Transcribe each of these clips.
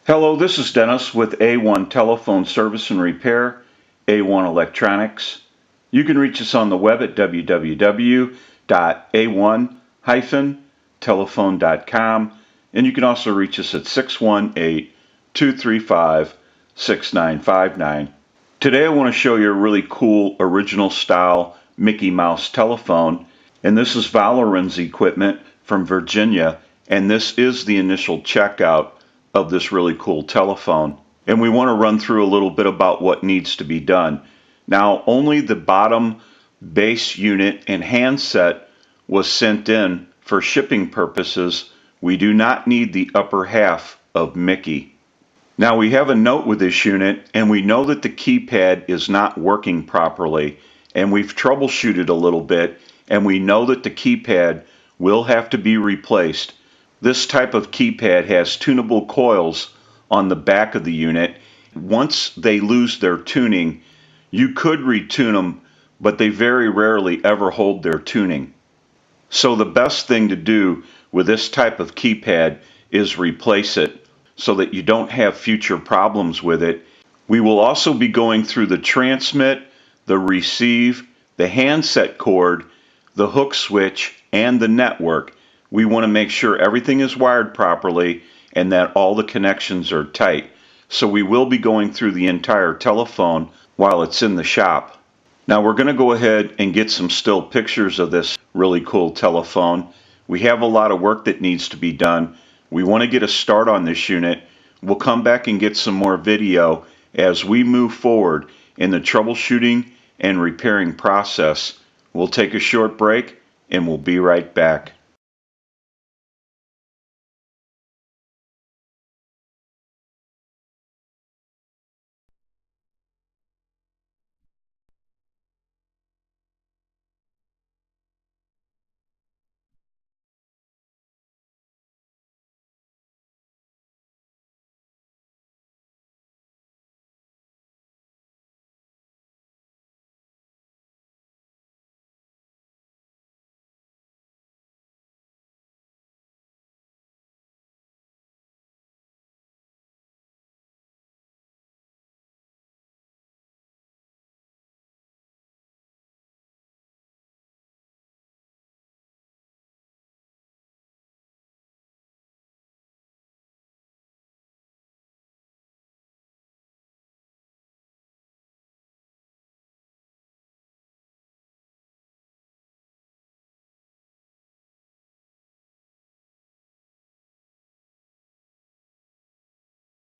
Hello, this is Dennis with A1 Telephone Service and Repair, A1 Electronics. You can reach us on the web at www.a1-telephone.com, and you can also reach us at 618-235-6959. Today I want to show you a really cool original style Mickey Mouse telephone, and this is Valoran's equipment from Virginia, and this is the initial checkout of this really cool telephone. And we want to run through a little bit about what needs to be done. Now, only the bottom base unit and handset was sent in for shipping purposes. We do not need the upper half of Mickey. Now we have a note with this unit, and we know that the keypad is not working properly, and we've troubleshooted a little bit, and we know that the keypad will have to be replaced. This type of keypad has tunable coils on the back of the unit. Once they lose their tuning, you could retune them, but they very rarely ever hold their tuning. So the best thing to do with this type of keypad is replace it so that you don't have future problems with it. We will also be going through the transmit, the receive, the handset cord, the hook switch, and the network. We want to make sure everything is wired properly and that all the connections are tight. So we will be going through the entire telephone while it's in the shop. Now we're going to go ahead and get some still pictures of this really cool telephone. We have a lot of work that needs to be done. We want to get a start on this unit. We'll come back and get some more video as we move forward in the troubleshooting and repairing process. We'll take a short break and we'll be right back.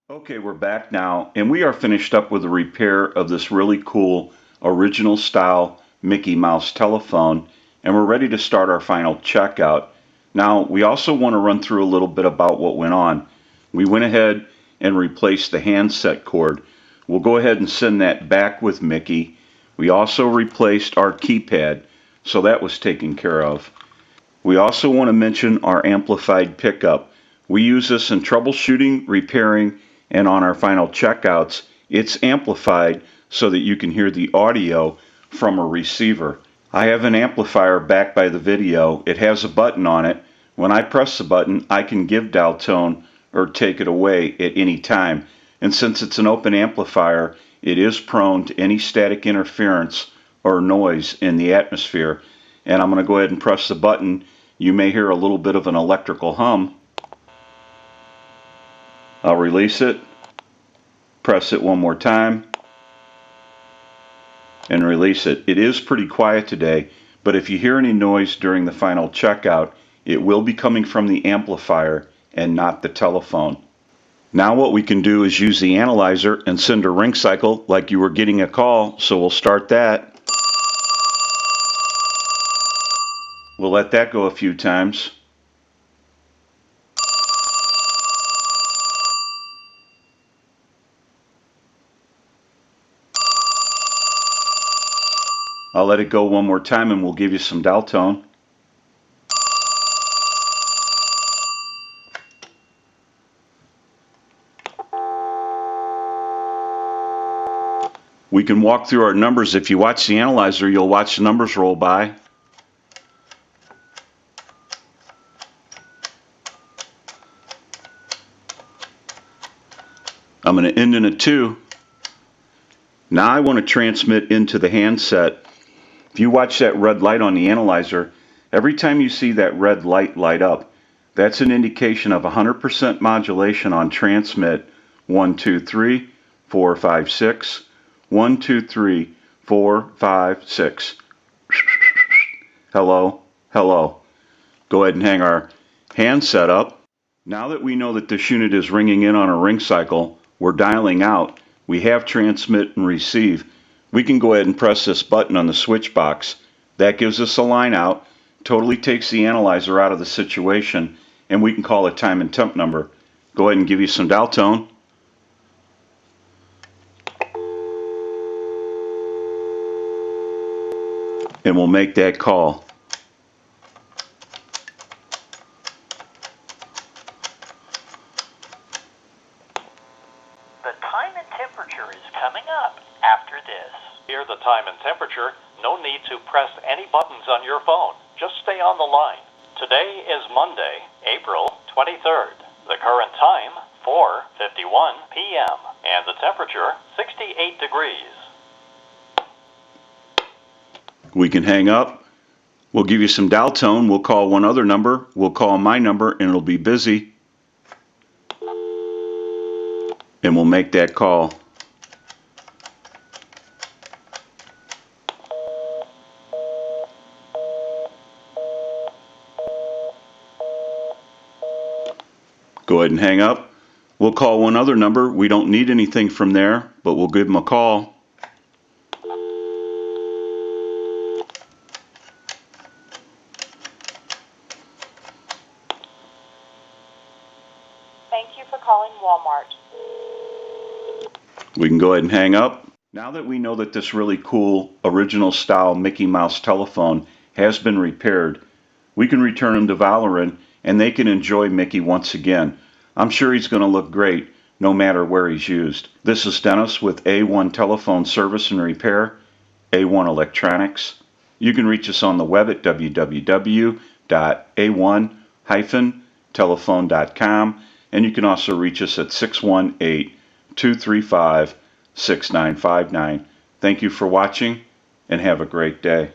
Okay, we're back now, and we are finished up with the repair of this really cool original style Mickey Mouse telephone, and we're ready to start our final checkout. Now, we also want to run through a little bit about what went on. We went ahead and replaced the handset cord. We'll go ahead and send that back with Mickey. We also replaced our keypad, so that was taken care of. We also want to mention our amplified pickup. We use this in troubleshooting, repairing, and on our final checkouts. It's amplified so that you can hear the audio from a receiver. I have an amplifier back by the video. It has a button on it. When I press the button, I can give dial tone or take it away at any time. And since it's an open amplifier, it is prone to any static interference or noise in the atmosphere. And I'm going to go ahead and press the button. You may hear a little bit of an electrical hum. I'll release it, press it one more time, and release it. It is pretty quiet today, but if you hear any noise during the final checkout, it will be coming from the amplifier and not the telephone. Now what we can do is use the analyzer and send a ring cycle like you were getting a call, so we'll start that. We'll let that go a few times. I'll let it go one more time and we'll give you some dial tone. We can walk through our numbers. If you watch the analyzer, you'll watch the numbers roll by. I'm going to end in a 2. Now I want to transmit into the handset. If you watch that red light on the analyzer, every time you see that red light light up, that's an indication of 100% modulation on transmit 1, 2, 3, 4, 5, 6. 1, 2, 3, 4, 5, 6. Hello, hello. Go ahead and hang our handset up. Now that we know that this unit is ringing in on a ring cycle, we're dialing out, we have transmit and receive. We can go ahead and press this button on the switch box. That gives us a line out, totally takes the analyzer out of the situation, and we can call a time and temp number. Go ahead and give you some dial tone. And we'll make that call. The time and temperature is coming up after this. Hear the time and temperature. No need to press any buttons on your phone. Just stay on the line. Today is Monday, April 23rd. The current time, 4:51 p.m. And the temperature, 68 degrees. We can hang up. We'll give you some dial tone. We'll call one other number. We'll call my number, and it'll be busy. And we'll make that call. Go ahead and hang up. We'll call one other number. We don't need anything from there, but we'll give them a call. Thank you for calling Walmart. We can go ahead and hang up. Now that we know that this really cool original style Mickey Mouse telephone has been repaired, we can return him to Valoren and they can enjoy Mickey once again. I'm sure he's going to look great no matter where he's used. This is Dennis with A1 Telephone Service and Repair, A1 Electronics. You can reach us on the web at www.a1-telephone.com, and you can also reach us at 618-235-6959. Thank you for watching and have a great day.